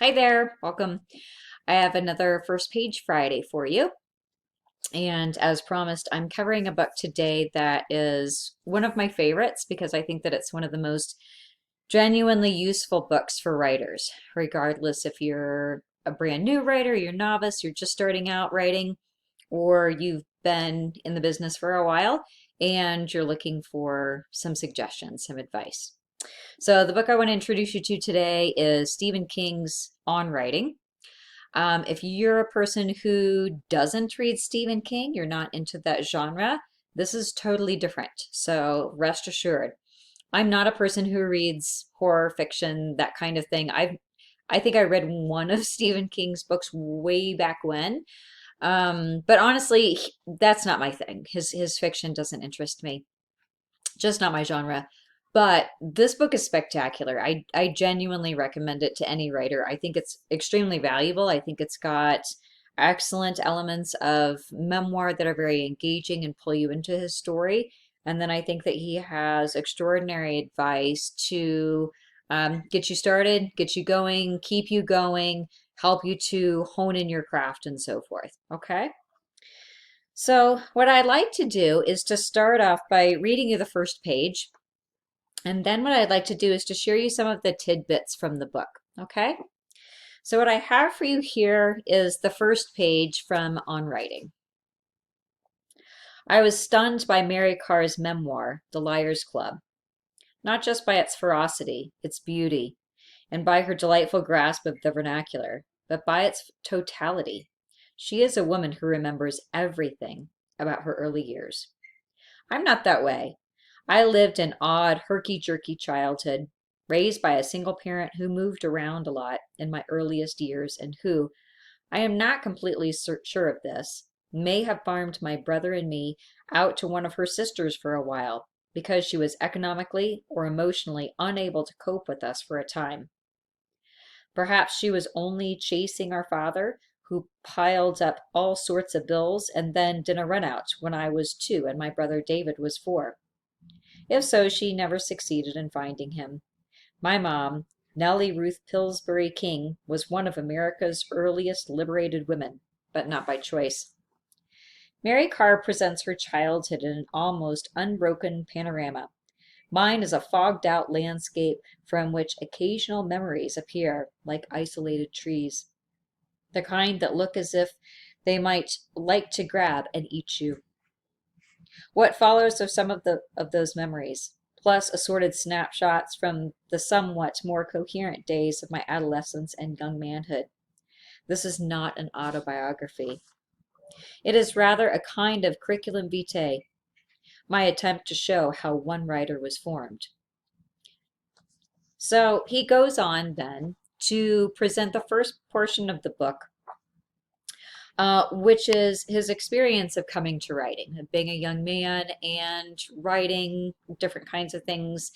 Hi there, welcome. I have another First Page Friday for you. And as promised, I'm covering a book today that is one of my favorites because I think that it's one of the most genuinely useful books for writers, regardless if you're a brand new writer, you're novice, you're just starting out writing, or you've been in the business for a while and you're looking for some suggestions, some advice. So the book I want to introduce you to today is Stephen King's On Writing. If you're a person who doesn't read Stephen King, you're not into that genre, this is totally different. So rest assured. I'm not a person who reads horror fiction, that kind of thing. I think I read one of Stephen King's books way back when. But honestly, that's not my thing. His fiction doesn't interest me. Just not my genre. But this book is spectacular. I genuinely recommend it to any writer. I think it's extremely valuable. I think it's got excellent elements of memoir that are very engaging and pull you into his story. And then I think that he has extraordinary advice to get you started, get you going, keep you going, help you to hone in your craft and so forth. Okay? So, what I'd like to do is to start off by reading you the first page. And then what I'd like to do is to share you some of the tidbits from the book. Okay? So, what I have for you here is the first page from On Writing. I was stunned by Mary Carr's memoir, The Liars Club, not just by its ferocity, its beauty, and by her delightful grasp of the vernacular, but by its totality. She is a woman who remembers everything about her early years. I'm not that way. I lived an odd, herky-jerky childhood, raised by a single parent who moved around a lot in my earliest years and who, I am not completely sure of this, may have farmed my brother and me out to one of her sisters for a while because she was economically or emotionally unable to cope with us for a time. Perhaps she was only chasing our father, who piled up all sorts of bills and then did a run out when I was 2 and my brother David was 4. If so, she never succeeded in finding him. My mom, Nellie Ruth Pillsbury King, was one of America's earliest liberated women, but not by choice. Mary Carr presents her childhood in an almost unbroken panorama. Mine is a fogged out landscape from which occasional memories appear like isolated trees, the kind that look as if they might like to grab and eat you. What follows are some of those memories, plus assorted snapshots from the somewhat more coherent days of my adolescence and young manhood. This is not an autobiography. It is rather a kind of curriculum vitae, my attempt to show how one writer was formed. So he goes on then to present the first portion of the book, which is his experience of coming to writing, of being a young man and writing different kinds of things,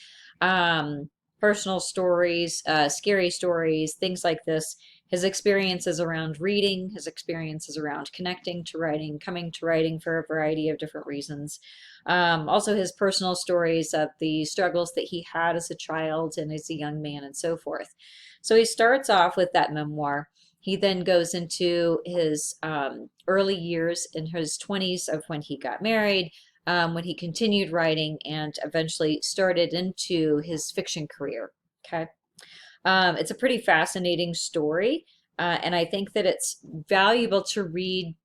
personal stories, scary stories, things like this. His experiences around reading, his experiences around connecting to writing, coming to writing for a variety of different reasons. Also, his personal stories of the struggles that he had as a child and as a young man and so forth. So he starts off with that memoir. He then goes into his early years in his 20s of when he got married, when he continued writing, and eventually started into his fiction career. Okay. It's a pretty fascinating story, and I think that it's valuable to read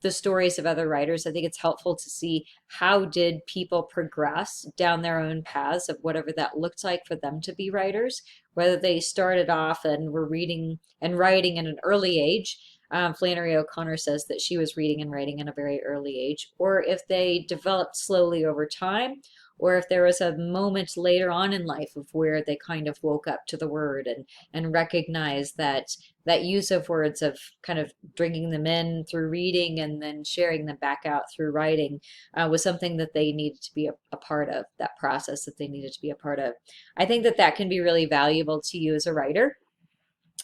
the stories of other writers. I think it's helpful to see how did people progress down their own paths of whatever that looked like for them to be writers, whether they started off and were reading and writing at an early age. Flannery O'Connor says that she was reading and writing in a very early age, or if they developed slowly over time, or if there was a moment later on in life of where they kind of woke up to the word and recognized that that use of words of kind of bringing them in through reading and then sharing them back out through writing was something that they needed to be a part of, that process that they needed to be a part of. I think that that can be really valuable to you as a writer.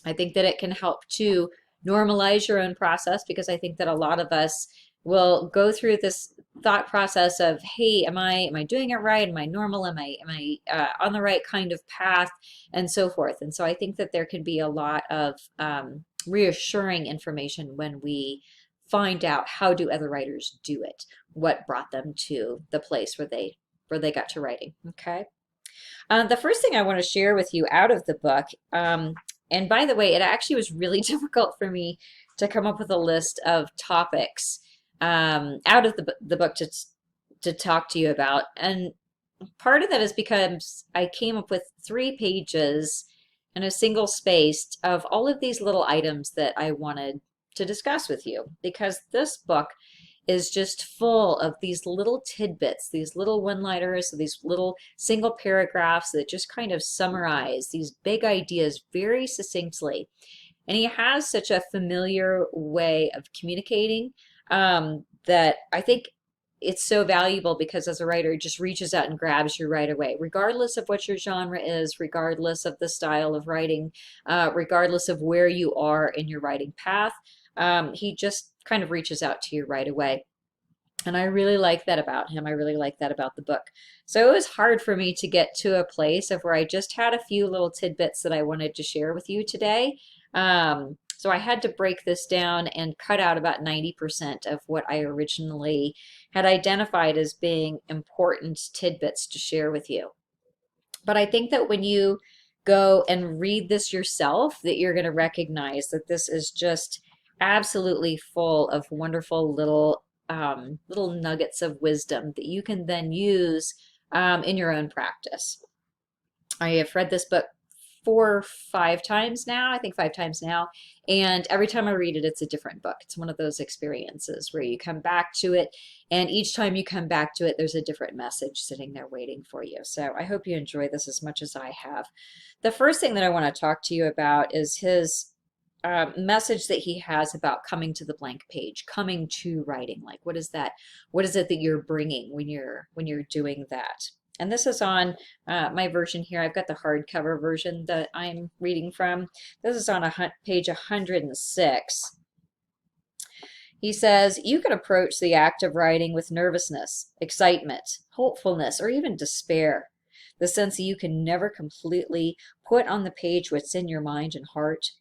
I think that it can help to normalize your own process because I think that a lot of us will go through this thought process of, hey, am I doing it right? Am I normal? Am I on the right kind of path, and so forth. And so I think that there can be a lot of reassuring information when we find out how do other writers do it, what brought them to the place where they got to writing. Okay. The first thing I want to share with you out of the book, and by the way, it actually was really difficult for me to come up with a list of topics out of the book to talk to you about. And part of that is because I came up with 3 pages in a single spaced of all of these little items that I wanted to discuss with you, because this book is just full of these little tidbits, these little one-liners, these little single paragraphs that just kind of summarize these big ideas very succinctly. And he has such a familiar way of communicating that I think it's so valuable, because as a writer, it just reaches out and grabs you right away, regardless of what your genre is, regardless of the style of writing, regardless of where you are in your writing path. He just kind of reaches out to you right away. And I really like that about him. I really like that about the book. So it was hard for me to get to a place of where I just had a few little tidbits that I wanted to share with you today. So I had to break this down and cut out about 90% of what I originally had identified as being important tidbits to share with you. But I think that when you go and read this yourself, that you're going to recognize that this is just absolutely full of wonderful little nuggets of wisdom that you can then use in your own practice. I have read this book 4 or 5 times now, I think 5 times now, and every time I read it, it's a different book. It's one of those experiences where you come back to it, and each time you come back to it, there's a different message sitting there waiting for you. So I hope you enjoy this as much as I have. The first thing that I want to talk to you about is his message that he has about coming to the blank page, coming to writing. Like, what is that? What is it that you're bringing when you're doing that? And this is on my version here. I've got the hardcover version that I'm reading from. This is on page 106. He says, you can approach the act of writing with nervousness, excitement, hopefulness, or even despair. The sense that you can never completely put on the page what's in your mind and heart.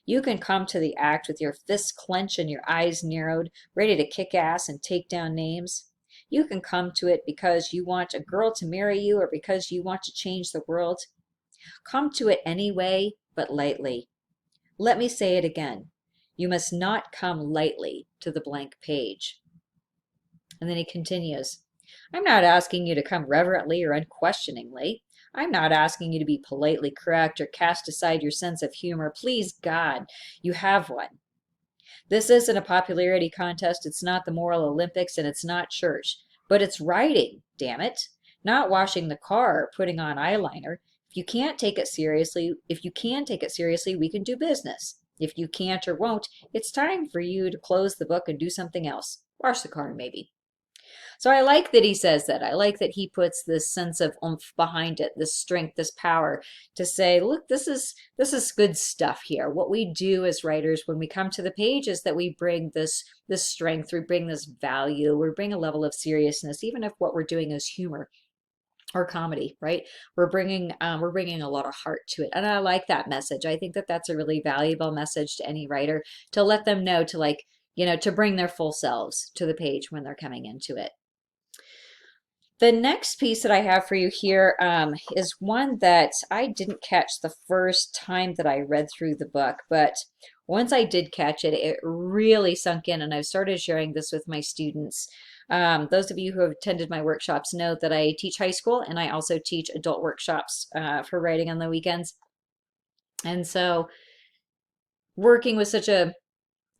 You can come to the act with your fists clenched and your eyes narrowed, ready to kick ass and take down names. You can come to it because you want a girl to marry you or because you want to change the world. Come to it anyway, but lightly. Let me say it again. You must not come lightly to the blank page. And then he continues, I'm not asking you to come reverently or unquestioningly. I'm not asking you to be politely correct or cast aside your sense of humor. Please, God, you have one. This isn't a popularity contest, it's not the moral Olympics, and it's not church. But it's writing, damn it. Not washing the car or putting on eyeliner. If you can't take it seriously, we can do business. If you can't or won't, it's time for you to close the book and do something else. Wash the car, maybe. So I like that he says that. I like that he puts this sense of oomph behind it, this strength, this power to say, look, this is good stuff here. What we do as writers when we come to the page is that we bring this strength, we bring this value, we bring a level of seriousness, even if what we're doing is humor or comedy, right? We're bringing a lot of heart to it, and I like that message. I think that that's a really valuable message to any writer, to let them know to, like, to bring their full selves to the page when they're coming into it. The next piece that I have for you here is one that I didn't catch the first time that I read through the book, but once I did catch it, it really sunk in, and I've started sharing this with my students. Those of you who have attended my workshops know that I teach high school, and I also teach adult workshops for writing on the weekends. And so working with such a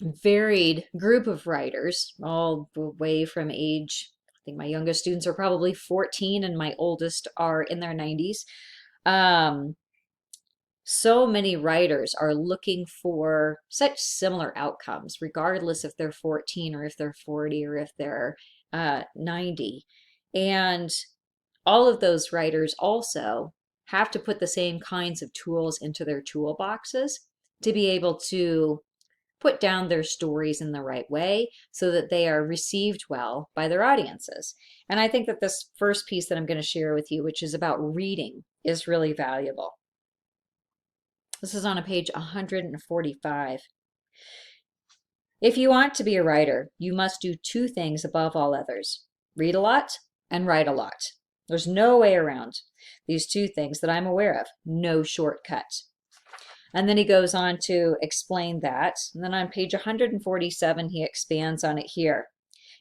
varied group of writers, all the way from age, I think my youngest students are probably 14 and my oldest are in their 90s. So many writers are looking for such similar outcomes, regardless if they're 14 or if they're 40 or if they're 90. And all of those writers also have to put the same kinds of tools into their toolboxes to be able to put down their stories in the right way so that they are received well by their audiences. And I think that this first piece that I'm going to share with you, which is about reading, is really valuable. This is on a page 145. If you want to be a writer, you must do two things above all others: read a lot and write a lot. There's no way around these two things that I'm aware of, no shortcut. And then he goes on to explain that. And then on page 147, he expands on it here.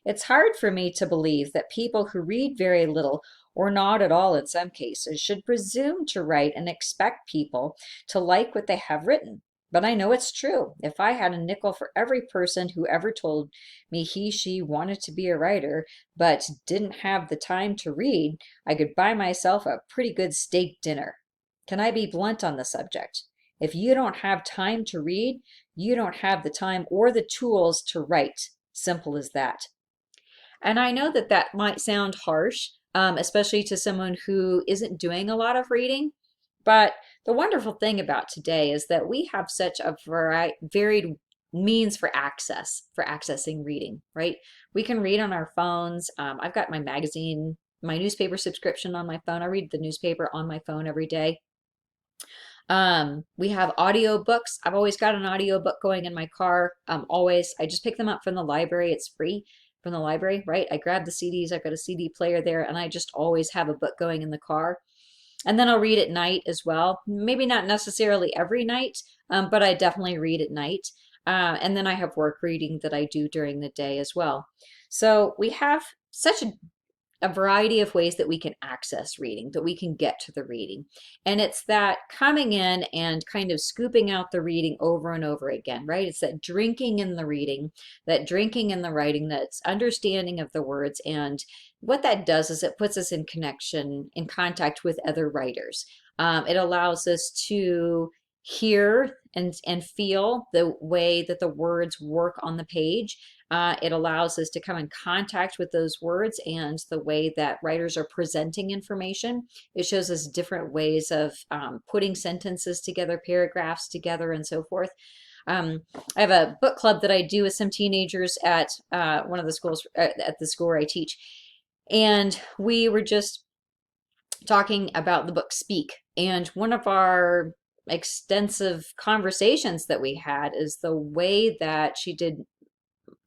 It's hard for me to believe that people who read very little, or not at all in some cases, should presume to write and expect people to like what they have written. But I know it's true. If I had a nickel for every person who ever told me she wanted to be a writer, but didn't have the time to read, I could buy myself a pretty good steak dinner. Can I be blunt on the subject? If you don't have time to read, you don't have the time or the tools to write. Simple as that. And I know that that might sound harsh, especially to someone who isn't doing a lot of reading. But the wonderful thing about today is that we have such a varied means for accessing reading, right? We can read on our phones. I've got my magazine, my newspaper subscription on my phone. I read the newspaper on my phone every day. We have audio books. I've always got an audio book going in my car. Always. I just pick them up from the library. It's free from the library, right? I grab the CDs. I've got a CD player there, and I just always have a book going in the car. And then I'll read at night as well. Maybe not necessarily every night, but I definitely read at night. And then I have work reading that I do during the day as well. So we have such a variety of ways that we can access reading, that we can get to the reading. And it's that coming in and kind of scooping out the reading over and over again, right? It's that drinking in the reading, that drinking in the writing, that's understanding of the words. And what that does is it puts us in connection, in contact with other writers. It allows us to hear and feel the way that the words work on the page. It allows us to come in contact with those words and the way that writers are presenting information. It shows us different ways of putting sentences together, paragraphs together, and so forth. I have a book club that I do with some teenagers at one of the schools, at the school where I teach. And we were just talking about the book Speak. And one of our extensive conversations that we had is the way that she did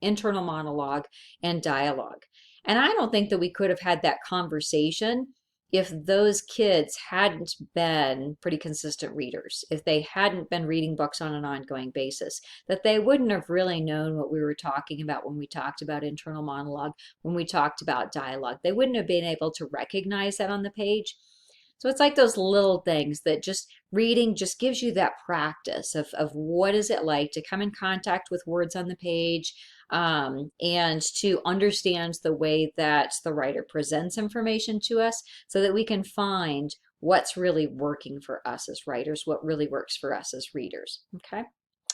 internal monologue and dialogue. And I don't think that we could have had that conversation if those kids hadn't been pretty consistent readers, if they hadn't been reading books on an ongoing basis, that they wouldn't have really known what we were talking about when we talked about internal monologue, when we talked about dialogue. They wouldn't have been able to recognize that on the page. So it's like those little things that just reading just gives you that practice of what is it like to come in contact with words on the page, and to understand the way that the writer presents information to us so that we can find what's really working for us as writers, what really works for us as readers. Okay.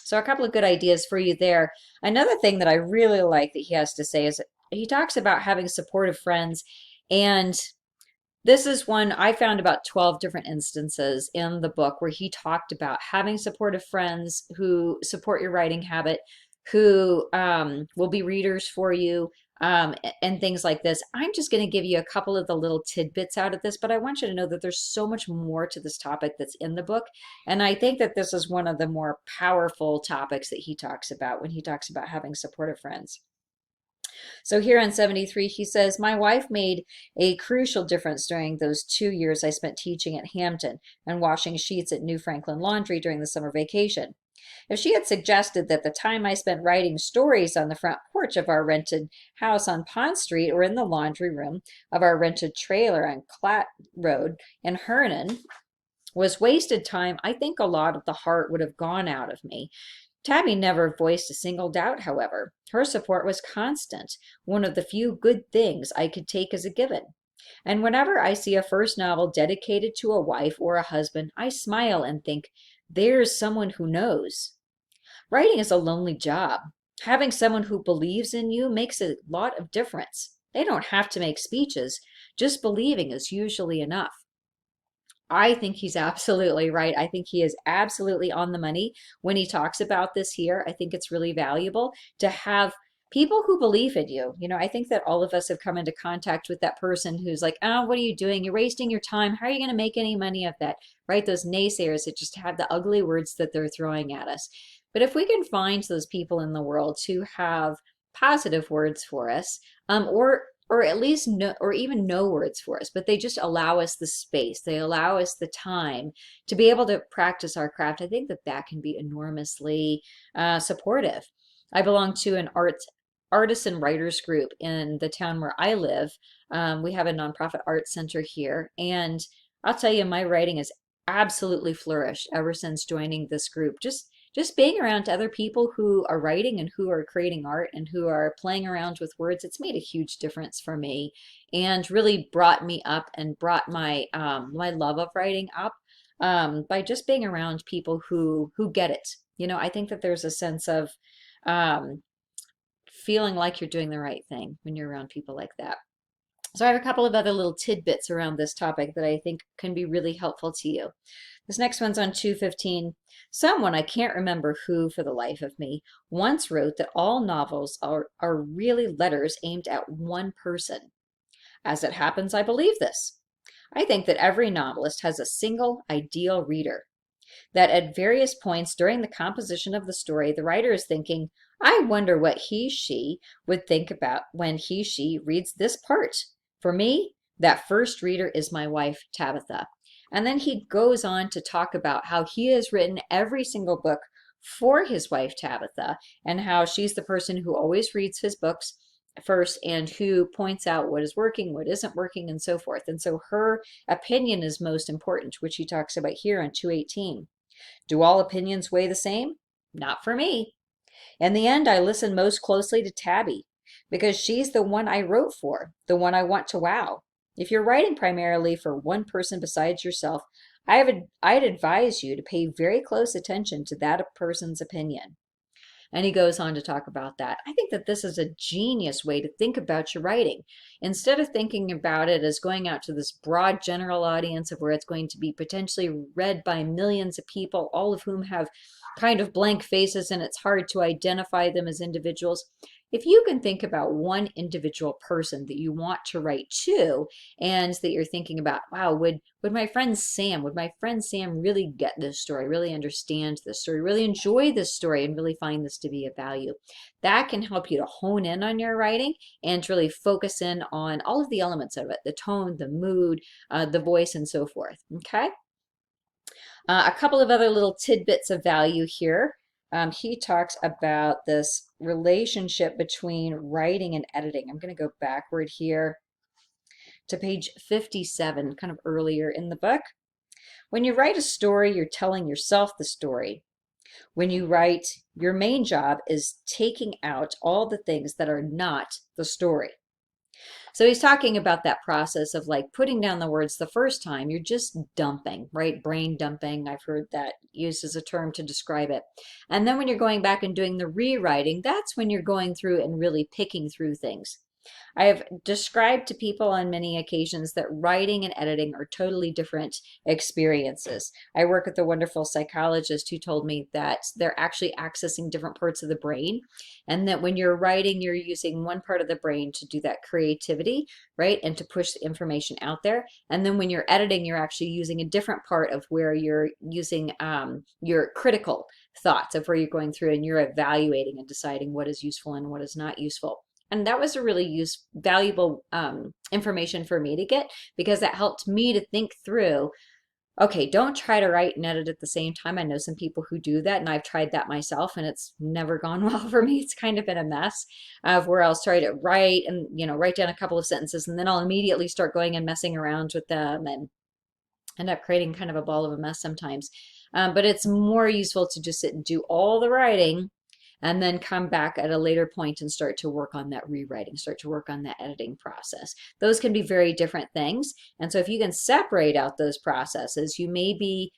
So a couple of good ideas for you there. Another thing that I really like that he has to say is he talks about having supportive friends, and this is one I found about 12 different instances in the book where he talked about having supportive friends who support your writing habit, who will be readers for you, and things like this. I'm just going to give you a couple of the little tidbits out of this, but I want you to know that there's so much more to this topic that's in the book. And I think that this is one of the more powerful topics that he talks about when he talks about having supportive friends. So here on 73, he says, my wife made a crucial difference during those 2 years I spent teaching at Hampton and washing sheets at New Franklin Laundry during the summer vacation. If she had suggested that the time I spent writing stories on the front porch of our rented house on Pond Street or in the laundry room of our rented trailer on Clatt Road in Hernan was wasted time, I think a lot of the heart would have gone out of me. Tabby never voiced a single doubt, however. Her support was constant, one of the few good things I could take as a given. And whenever I see a first novel dedicated to a wife or a husband, I smile and think, there's someone who knows. Writing is a lonely job. Having someone who believes in you makes a lot of difference. They don't have to make speeches. Just believing is usually enough. I think he's absolutely right. I think he is absolutely on the money when he talks about this here. I think it's really valuable to have people who believe in you. You know, I think that all of us have come into contact with that person who's like, oh, what are you doing? You're wasting your time. How are you going to make any money of that? Right? Those naysayers that just have the ugly words that they're throwing at us. But if we can find those people in the world who have positive words for us, or at least no, or even no words for us, but they just allow us the space, they allow us the time to be able to practice our craft. I think that that can be enormously supportive. I belong to an artisan writers group in the town where I live. We have a nonprofit art center here, and I'll tell you, my writing has absolutely flourished ever since joining this group. Just being around other people who are writing and who are creating art and who are playing around with words, it's made a huge difference for me and really brought me up and brought my my love of writing up by just being around people who get it. You know, I think that there's a sense of um, feeling like you're doing the right thing when you're around people like that. So I have a couple of other little tidbits around this topic that I think can be really helpful to you. This next one's on 215. Someone, I can't remember who for the life of me, once wrote that all novels are really letters aimed at one person. As it happens, I believe this. I think that every novelist has a single ideal reader, that at various points during the composition of the story, the writer is thinking, I wonder what she would think about when she reads this part. For me, that first reader is my wife, Tabitha. And then he goes on to talk about how he has written every single book for his wife, Tabitha, and how she's the person who always reads his books first and who points out what is working, what isn't working, and so forth. And so her opinion is most important, which he talks about here on 218. Do all opinions weigh the same? Not for me. In the end, I listen most closely to Tabby because she's the one I wrote for, the one I want to wow. If you're writing primarily for one person besides yourself, I'd advise you to pay very close attention to that person's opinion. And he goes on to talk about that. I think that this is a genius way to think about your writing. Instead of thinking about it as going out to this broad general audience of where it's going to be potentially read by millions of people, all of whom have kind of blank faces and it's hard to identify them as individuals. If you can think about one individual person that you want to write to and that you're thinking about, wow, would my friend Sam really get this story, really understand this story, really enjoy this story, and really find this to be of value? That can help you to hone in on your writing and to really focus in on all of the elements of it, the tone, the mood, the voice, and so forth. Okay? A couple of other little tidbits of value here. He talks about this relationship between writing and editing. I'm going to go backward here to page 57, kind of earlier in the book. When you write a story, you're telling yourself the story. When you write, your main job is taking out all the things that are not the story. So he's talking about that process of like putting down the words the first time, you're just dumping, right? Brain dumping. I've heard that used as a term to describe it. And then when you're going back and doing the rewriting, that's when you're going through and really picking through things. I have described to people on many occasions that writing and editing are totally different experiences. I work with a wonderful psychologist who told me that they're actually accessing different parts of the brain, and that when you're writing, you're using one part of the brain to do that creativity, right, and to push the information out there. And then when you're editing, you're actually using a different part of where you're using your critical thoughts of where you're going through and you're evaluating and deciding what is useful and what is not useful. And that was a really valuable information for me to get because that helped me to think through, okay, don't try to write and edit at the same time. I know some people who do that, and I've tried that myself, and it's never gone well for me. It's kind of been a mess of where I'll try to write and, write down a couple of sentences, and then I'll immediately start going and messing around with them and end up creating kind of a ball of a mess sometimes. But it's more useful to just sit and do all the writing and then come back at a later point and start to work on that rewriting, start to work on that editing process. Those can be very different things. And so if you can separate out those processes, you may be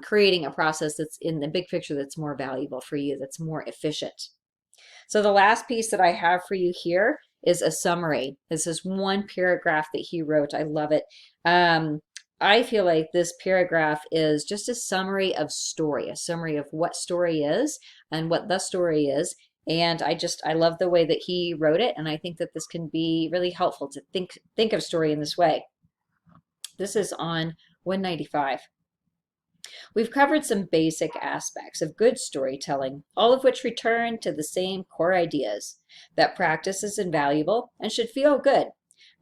creating a process that's in the big picture that's more valuable for you, that's more efficient. So the last piece that I have for you here is a summary. This is one paragraph that he wrote. I love it. I feel like this paragraph is just a summary of story, a summary of what story is and what the story is. And I love the way that he wrote it, and I think that this can be really helpful to think of story in this way. This is on 195. We've covered some basic aspects of good storytelling, all of which return to the same core ideas that practice is invaluable and should feel good,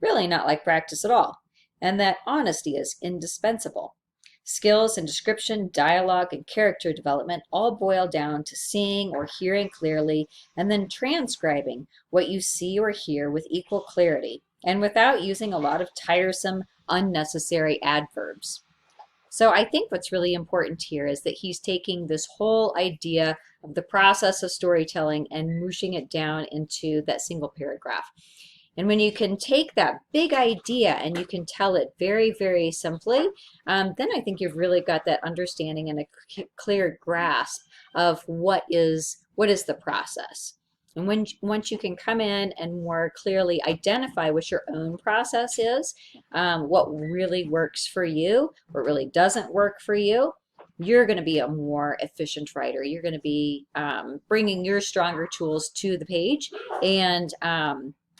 really not like practice at all, and that honesty is indispensable. Skills in description, dialogue, and character development all boil down to seeing or hearing clearly and then transcribing what you see or hear with equal clarity and without using a lot of tiresome, unnecessary adverbs. So I think what's really important here is that he's taking this whole idea of the process of storytelling and mushing it down into that single paragraph. And when you can take that big idea and you can tell it very, very simply, then I think you've really got that understanding and a clear grasp of what is the process. And once you can come in and more clearly identify what your own process is, what really works for you, what really doesn't work for you, you're going to be a more efficient writer. You're going to be bringing your stronger tools to the page and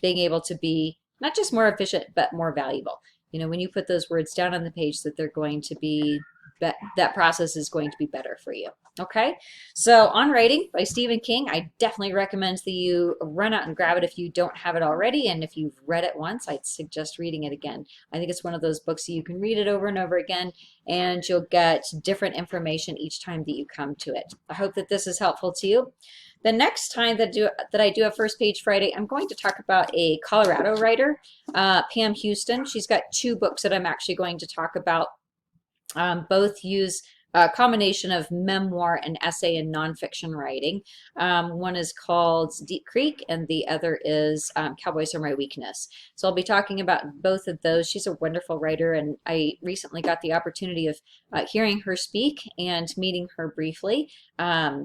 being able to be not just more efficient, but more valuable. You know, when you put those words down on the page, that they're going to be, that process is going to be better for you. Okay, so On Writing by Stephen King, I definitely recommend that you run out and grab it if you don't have it already. And if you've read it once, I'd suggest reading it again. I think it's one of those books that you can read it over and over again, and you'll get different information each time that you come to it. I hope that this is helpful to you. The next time that I do a First Page Friday, I'm going to talk about a Colorado writer, Pam Houston. She's got two books that I'm actually going to talk about. Both use a combination of memoir and essay and nonfiction writing. One is called Deep Creek, and the other is Cowboys Are My Weakness. So I'll be talking about both of those. She's a wonderful writer, and I recently got the opportunity of hearing her speak and meeting her briefly. I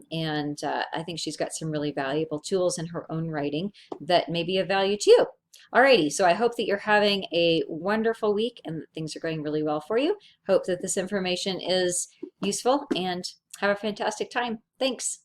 think she's got some really valuable tools in her own writing that may be of value to you. Alrighty, so I hope that you're having a wonderful week and that things are going really well for you. Hope that this information is useful and have a fantastic time. Thanks.